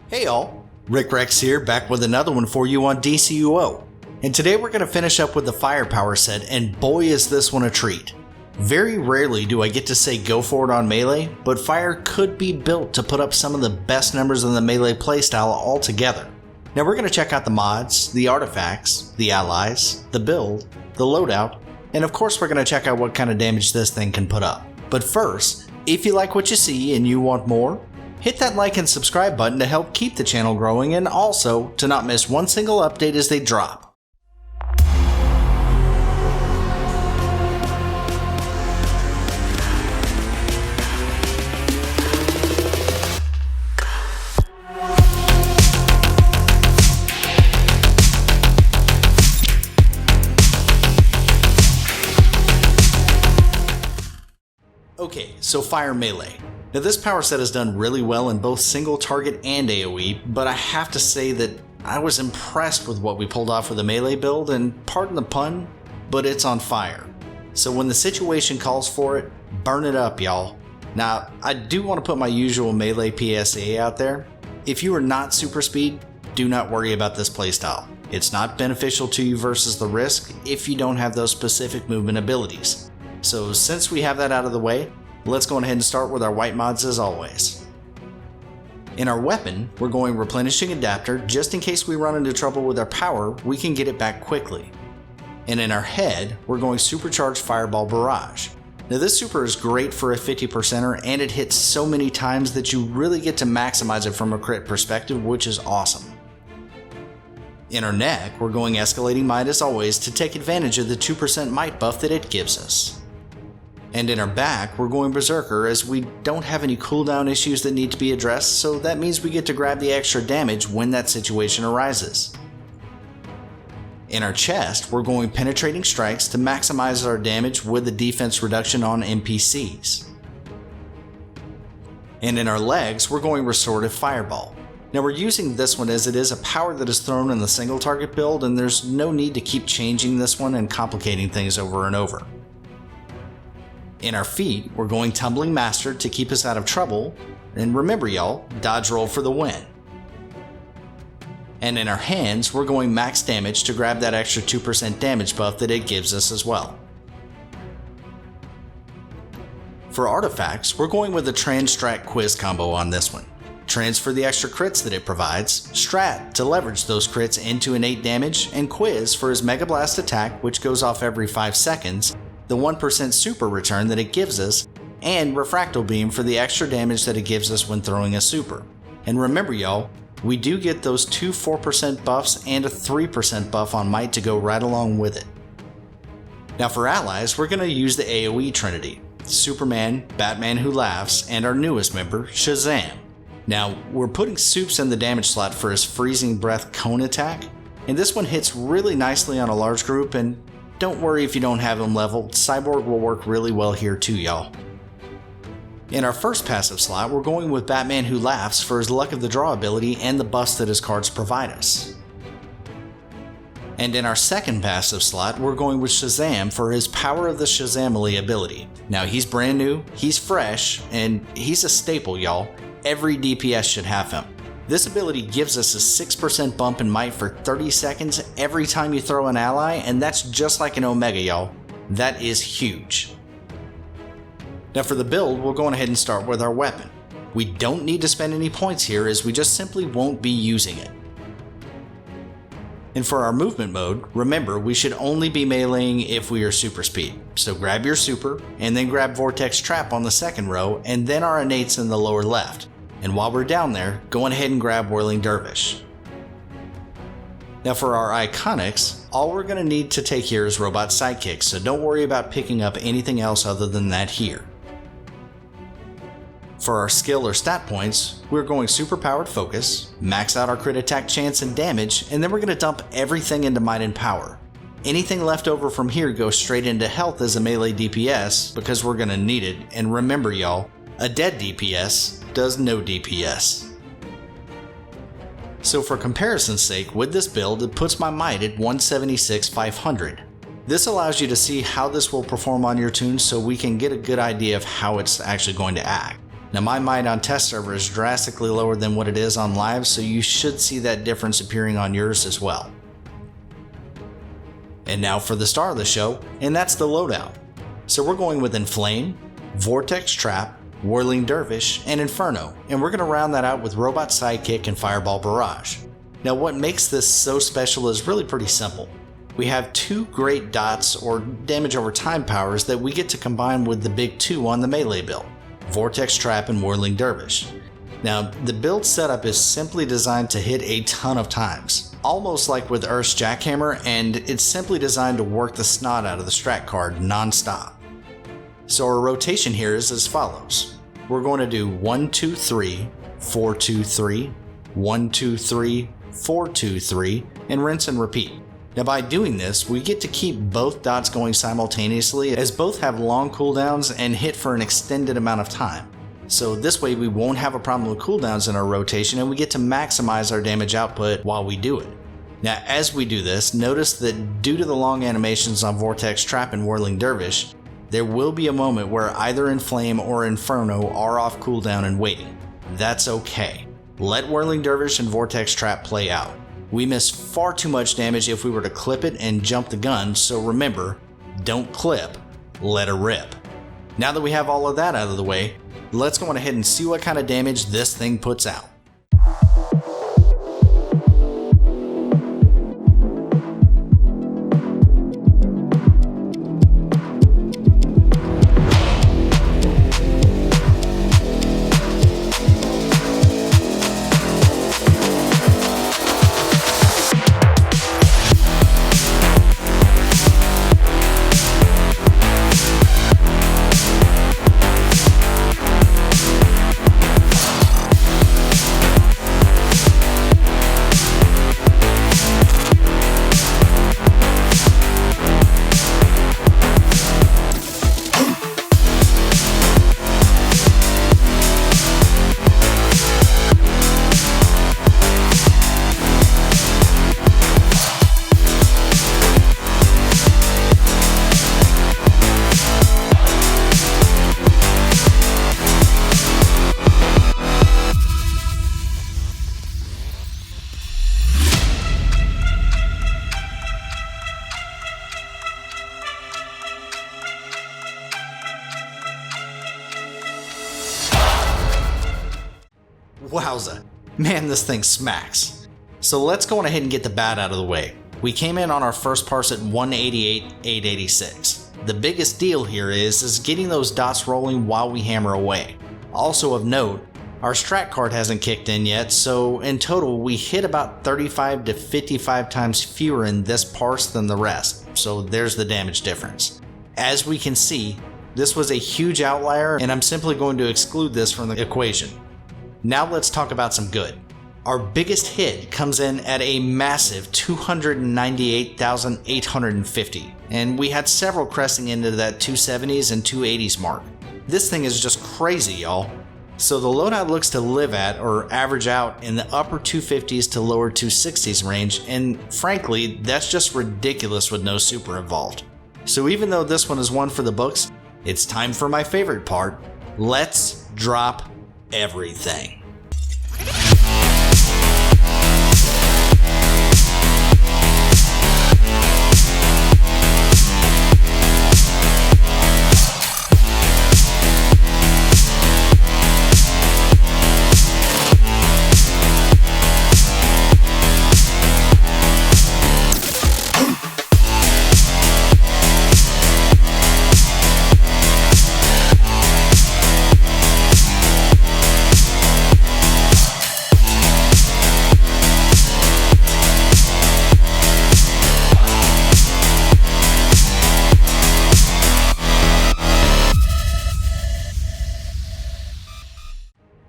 Hey y'all, Rick Rex here, back with another one for you on DCUO. And today we're going to finish up with the firepower set, and boy is this one a treat. Very rarely do I get to say go for it on melee, but fire could be built to put up some of the best numbers in the melee playstyle all together. Now we're going to check out the mods, the artifacts, the allies, the build, the loadout, and of course we're going to check out what kind of damage this thing can put up. But first, if you like what you see and you want more, hit that like and subscribe button to help keep the channel growing and also to not miss one single update as they drop. Okay, so fire melee. Now this power set has done really well in both single target and AoE, but I have to say that I was impressed with what we pulled off with the melee build, and pardon the pun, but it's on fire. So when the situation calls for it, burn it up y'all. Now I do want to put my usual melee PSA out there. If you are not super speed, do not worry about this playstyle. It's not beneficial to you versus the risk if you don't have those specific movement abilities. So since we have that out of the way, let's go ahead and start with our white mods as always. In our weapon, we're going replenishing adapter just in case we run into trouble with our power, we can get it back quickly. And in our head, we're going supercharged fireball barrage. Now this super is great for a 50%er and it hits so many times that you really get to maximize it from a crit perspective, which is awesome. In our neck, we're going escalating might as always to take advantage of the 2% might buff that it gives us. And in our back, we're going berserker as we don't have any cooldown issues that need to be addressed, so that means we get to grab the extra damage when that situation arises. In our chest, we're going penetrating strikes to maximize our damage with the defense reduction on NPCs. And in our legs, we're going restorative fireball. Now we're using this one as it is a power that is thrown in the single target build, and there's no need to keep changing this one and complicating things over and over. In our feet, we're going Tumbling Master to keep us out of trouble, and remember y'all, dodge roll for the win. And in our hands, we're going max damage to grab that extra 2% damage buff that it gives us as well. For artifacts, we're going with the Trans Strat Quiz combo on this one. Trans for the extra crits that it provides, Strat to leverage those crits into innate damage, and Quiz for his Mega Blast attack, which goes off every 5 seconds, the 1% super return that it gives us, and Refractal Beam for the extra damage that it gives us when throwing a super. And remember y'all, we do get those two 4% buffs and a 3% buff on might to go right along with it. Now for allies, we're going to use the AoE trinity, Superman, Batman Who Laughs, and our newest member, Shazam. Now we're putting Supes in the damage slot for his Freezing Breath Cone attack, and this one hits really nicely on a large group, and don't worry if you don't have him leveled, Cyborg will work really well here too y'all. In our first passive slot, we're going with Batman Who Laughs for his Luck of the Draw ability and the buffs that his cards provide us. And in our second passive slot, we're going with Shazam for his Power of the Shazamily ability. Now he's brand new, he's fresh, and he's a staple y'all. Every DPS should have him. This ability gives us a 6% bump in might for 30 seconds every time you throw an ally, and that's just like an Omega y'all. That is huge. Now for the build, we're going ahead and start with our weapon. We don't need to spend any points here as we just simply won't be using it. And for our movement mode, remember we should only be meleeing if we are super speed. So grab your super, and then grab Vortex Trap on the second row, and then our innates in the lower left. And while we're down there, go ahead and grab Whirling Dervish. Now for our iconics, all we're going to need to take here is Robot Sidekicks, so don't worry about picking up anything else other than that here. For our skill or stat points, we're going Superpowered Focus, max out our crit attack chance and damage, and then we're going to dump everything into Might and Power. Anything left over from here goes straight into health as a melee DPS because we're going to need it, and remember y'all, a dead DPS does no DPS. So for comparison's sake, with this build, it puts my might at 176,500. This allows you to see how this will perform on your tune so we can get a good idea of how it's actually going to act. Now my might on test server is drastically lower than what it is on live, so you should see that difference appearing on yours as well. And now for the star of the show, and that's the loadout. So we're going with Inflame, Vortex Trap, Whirling Dervish, and Inferno, and we're going to round that out with Robot Sidekick and Fireball Barrage. Now what makes this so special is really pretty simple. We have two great dots or damage over time powers that we get to combine with the big two on the melee build, Vortex Trap and Whirling Dervish. Now the build setup is simply designed to hit a ton of times, almost like with Earth's Jackhammer, and it's simply designed to work the snot out of the strat card non-stop. So our rotation here is as follows. We're going to do 1, 2, 3, 4, 2, 3, 1, 2, 3, 4, 2, 3, and rinse and repeat. Now by doing this, we get to keep both dots going simultaneously, as both have long cooldowns and hit for an extended amount of time. So this way we won't have a problem with cooldowns in our rotation, and we get to maximize our damage output while we do it. Now as we do this, notice that due to the long animations on Vortex Trap and Whirling Dervish, there will be a moment where either Inflame or Inferno are off cooldown and waiting. That's okay. Let Whirling Dervish and Vortex Trap play out. We miss far too much damage if we were to clip it and jump the gun, so remember, don't clip, let her rip. Now that we have all of that out of the way, let's go on ahead and see what kind of damage this thing puts out. Wowza, man, this thing smacks. So let's go on ahead and get the bad out of the way. We came in on our first parse at 188,886. The biggest deal here is getting those dots rolling while we hammer away. Also of note, our strat card hasn't kicked in yet, so in total we hit about 35 to 55 times fewer in this parse than the rest, so there's the damage difference. As we can see, this was a huge outlier, and I'm simply going to exclude this from the equation. Now let's talk about some good. Our biggest hit comes in at a massive 298,850, and we had several cresting into that 270s and 280s mark. This thing is just crazy, y'all. So the loadout looks to live at or average out in the upper 250s to lower 260s range, and frankly, that's just ridiculous with no super involved. So even though this one is one for the books, it's time for my favorite part. Let's drop everything.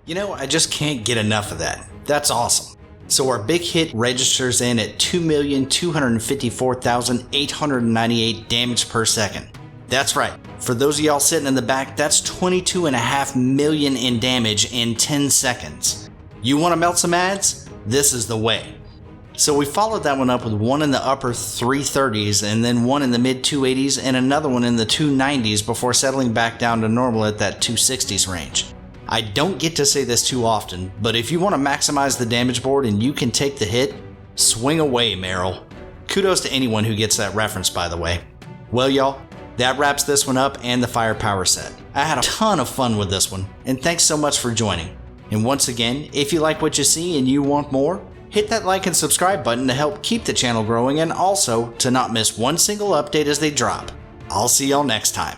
You know, I just can't get enough of that. That's awesome. So our big hit registers in at 2,254,898 damage per second. That's right. For those of y'all sitting in the back, that's 22.5 million in damage in 10 seconds. You want to melt some ads? This is the way. So we followed that one up with one in the upper 330s, and then one in the mid 280s, and another one in the 290s before settling back down to normal at that 260s range. I don't get to say this too often, but if you want to maximize the damage board and you can take the hit, swing away, Meryl. Kudos to anyone who gets that reference, by the way. Well, y'all, that wraps this one up and the firepower set. I had a ton of fun with this one, and thanks so much for joining. And once again, if you like what you see and you want more, hit that like and subscribe button to help keep the channel growing and also to not miss one single update as they drop. I'll see y'all next time.